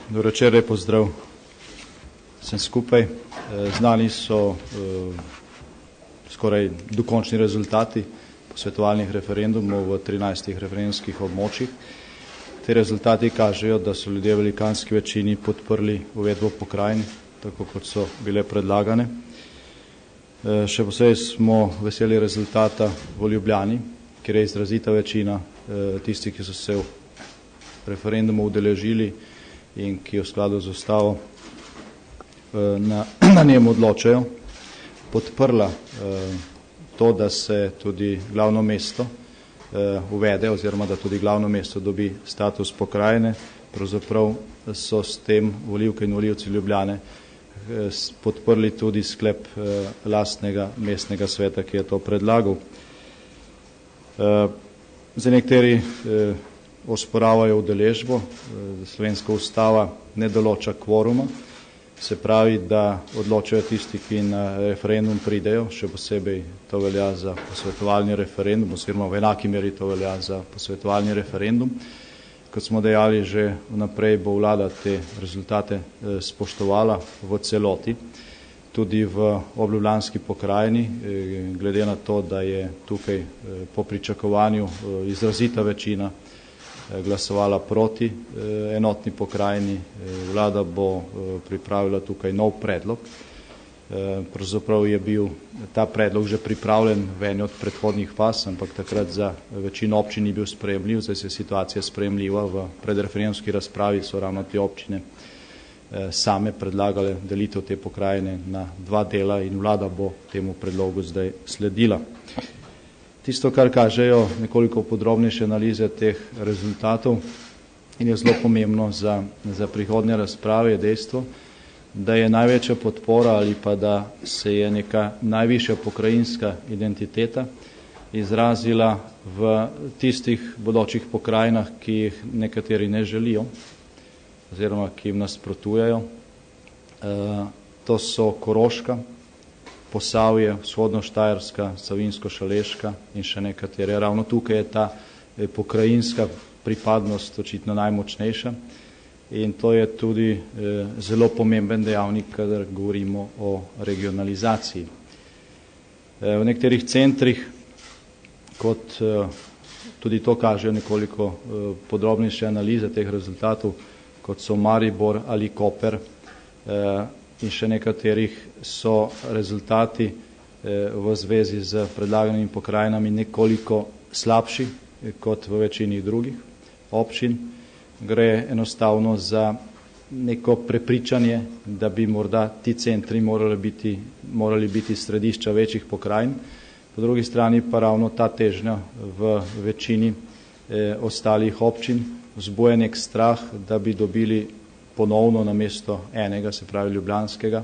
Dobro večer, lep pozdrav vsem skupaj. Znani so skoraj dokončni rezultati posvetovalnih referendumov v 13 referendumskih območjih. Te rezultati kažejo, da so ljudje v velikanski večini podprli uvedbo pokrajin, tako kot so bile predlagane. Še posebej smo veseli rezultata v Ljubljani, kjer je izrazita večina tistih, ki so se v referendumu udeležili in ki v skladu z ustavo na njem odločajo, podprla to, da se tudi glavno mesto uvede oziroma da tudi glavno mesto dobi status pokrajine. Pravzaprav so s tem volivke in volivci Ljubljane podprli tudi sklep lastnega mestnega sveta, ki je to predlagal. Zdaj nekateri osporavajo udeležbo. Slovenska ustava ne določa kvoruma, se pravi, da odločajo tisti, ki na referendum pridejo, še posebej to velja za posvetovalni referendum, oziroma v enaki meri to velja za posvetovalni referendum. Kot smo dejali, že vnaprej bo vlada te rezultate spoštovala v celoti, tudi v obljubljanski pokrajini, glede na to, da je tukaj po pričakovanju izrazita večina glasovala proti enotni pokrajini. Vlada bo pripravila tukaj nov predlog. Pravzaprav je bil ta predlog že pripravljen v eni od predhodnih faz, ampak takrat za večino občin ni bil sprejemljiv. Zdaj se je situacija sprejemljiva. V predreferendumski razpravi so ravno te občine same predlagale delitev te pokrajine na dva dela in vlada bo temu predlogu zdaj sledila. Tisto, kar kažejo nekoliko podrobnejše analize teh rezultatov in je zelo pomembno za prihodnje razprave, je dejstvo, da je največja podpora ali pa da se je neka najvišja pokrajinska identiteta izrazila v tistih bodočih pokrajinah, ki jih nekateri ne želijo oziroma ki jim nasprotujejo. To so Koroška, Posavje, Vzhodno-Štajerska, Savinjsko-Šaleška in še nekatere. Ravno tukaj je ta pokrajinska pripadnost očitno najmočnejša in to je tudi zelo pomemben dejavnik, kadar govorimo o regionalizaciji. V nekaterih centrih, kot tudi to kažejo nekoliko podrobnejše analize teh rezultatov, kot so Maribor ali Koper, in še nekaterih, so rezultati v zvezi z predlaganimi pokrajinami nekoliko slabši kot v večini drugih občin. Gre enostavno za neko prepričanje, da bi morda ti centri morali biti središča večjih pokrajin. Po drugi strani pa ravno ta težnja v večini ostalih občin vzbuja nek strah, da bi dobili ponovno namesto enega, se pravi ljubljanskega,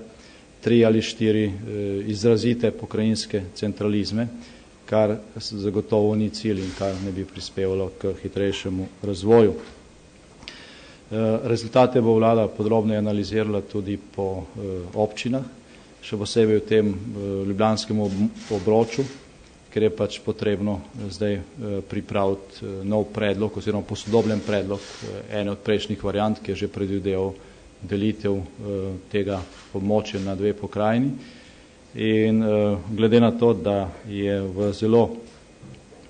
3 ali 4 izrazite pokrajinske centralizme, kar zagotovo ni cilj in kar ne bi prispevalo k hitrejšemu razvoju. Rezultate bo vlada podrobno analizirala tudi po občinah, še posebej v tem ljubljanskem obroču, ker je pač potrebno zdaj pripraviti nov predlog oziroma posodobljen predlog ene od prejšnjih variant, ki je že predvideval delitev tega območja na dve pokrajini. In glede na to, da je v zelo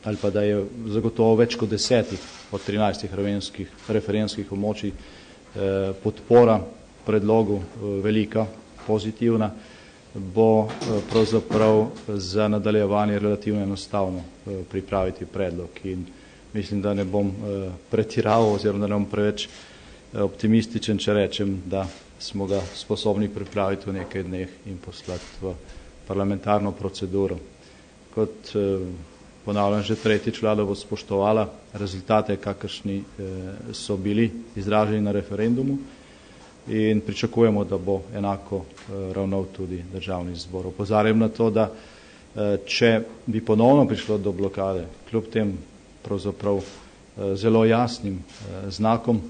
ali pa da je zagotovo več kot 10 od 13 referendumskih območij podpora predlogu velika, pozitivna, bo pravzaprav za nadaljevanje relativno enostavno pripraviti predlog. In mislim, da ne bom pretiraval oziroma da ne bom preveč optimističen, če rečem, da smo ga sposobni pripraviti v nekaj dneh in poslati v parlamentarno proceduro. Kot ponavljam že tretjič, vlada bo spoštovala rezultate, kakršni so bili izraženi na referendumu, in pričakujemo, da bo enako ravnal tudi državni zbor. Opozarjam na to, da če bi ponovno prišlo do blokade, kljub tem pravzaprav zelo jasnim znakom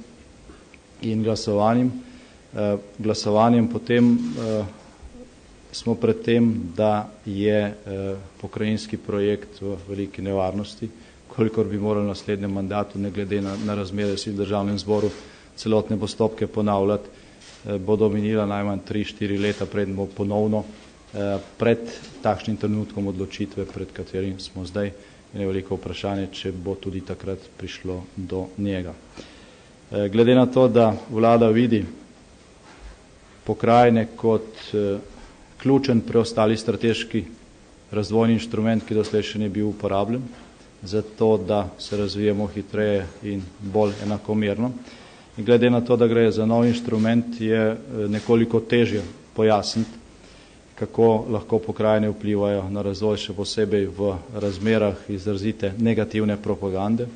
in glasovanjem, potem smo pred tem, da je pokrajinski projekt v veliki nevarnosti, kolikor bi morali v naslednjem mandatu, ne glede na razmere v državnem zboru, celotne postopke ponavljati, bodo minila najmanj 3-4 leta, preden bo ponovno pred takšnim trenutkom odločitve, pred katerim smo zdaj, in je veliko vprašanje, če bo tudi takrat prišlo do njega. Glede na to, da vlada vidi pokrajine kot ključen preostali strateški razvojni inštrument, ki doslej še ni bil uporabljen, zato da se razvijemo hitreje in bolj enakomerno. In glede na to, da gre za nov inštrument, je nekoliko težje pojasniti, kako lahko pokrajine vplivajo na razvoj, še posebej v razmerah izrazite negativne propagande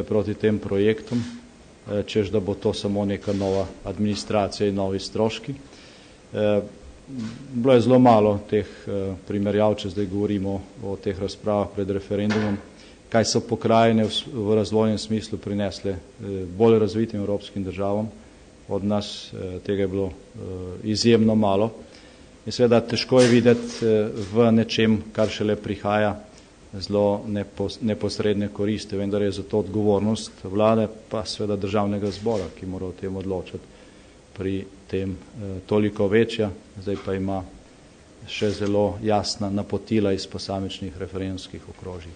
proti tem projektom, čež da bo to samo neka nova administracija in novi stroški. Bilo je zelo malo teh primerjav, če zdaj govorimo o teh razpravah pred referendumom, kaj so pokrajine v razvojnem smislu prinesle bolj razvitim evropskim državam. Od nas tega je bilo izjemno malo. In seveda težko je videti v nečem, kar šele prihaja, zelo neposredne koristi, vendar je zato odgovornost vlade pa seveda državnega zbora, ki mora o tem odločati, pri tem toliko večja. Zdaj pa ima še zelo jasna napotila iz posamičnih referendumskih okrožij.